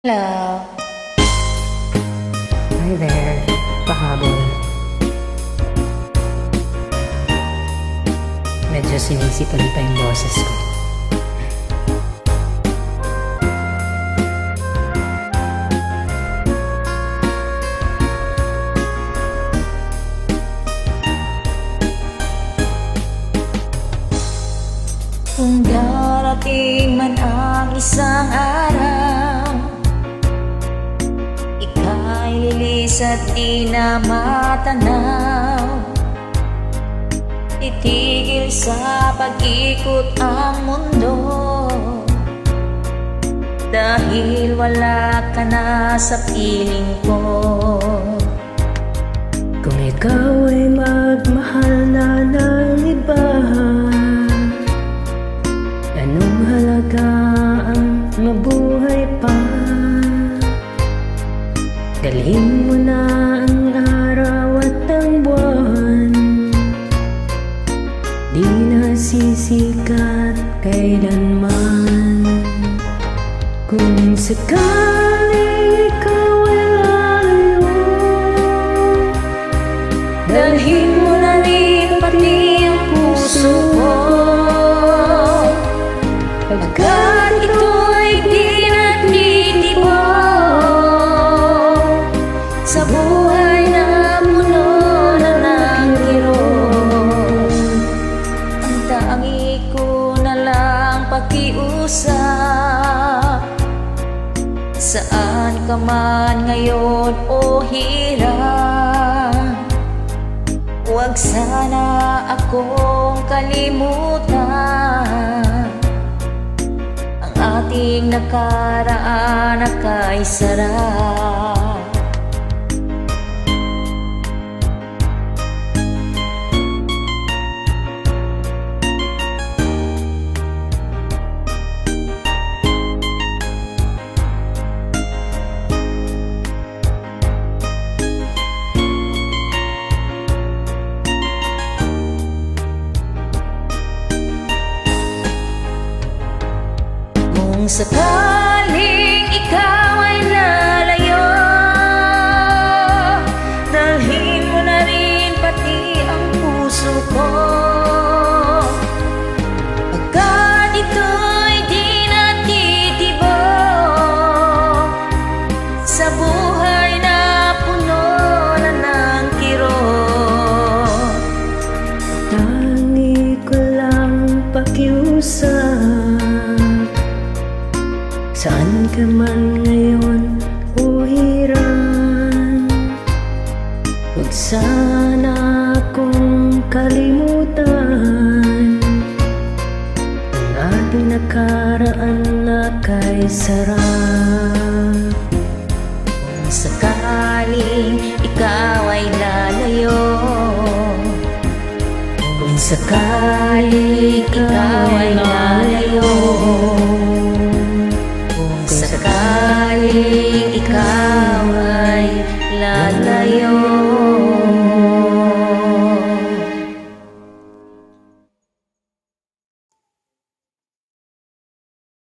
Hello. Hi there, pahabol. Medyo sinisipan pa yung boses ko. Kung darating man ang isang araw, ika'y lilis at di na matanaw. Titigil sa pag-ikot ang mundo, dahil wala ka na sa piling ko. Kung ikaw ay magmahal na ng iba, anong halaga ang mabuhay pa? Dalhin mo na ang araw at ang buwan, di na sisikat kailanman. Kung sakaling ikaw ay lalayo, dalhin mo na rin pati ang puso ko, pagkat ito'y di natitibok sa buhay na puno na ng kirot. Ang tangi ko na lang pakiusap, saan ka man ngayon o hirap, huwag sana akong kalimutan. Ang ating nakaraan na kay sarap. Kung sakaling ikaw ay lalayo, dalhin mo na rin pati ang puso ko, pagkat ito'y di natitibok sa buhay na puno na ng kirot. tangi ko lang pakiusap, saan ka man ngayon o hiran, huwag sana akong kalimutan. Ang ating nakaraan na kay sarap. Kung sakaling ikaw ay lalayo, Kung sakaling ikaw ay lalayo, kung sakaling ikaw ay lalayo.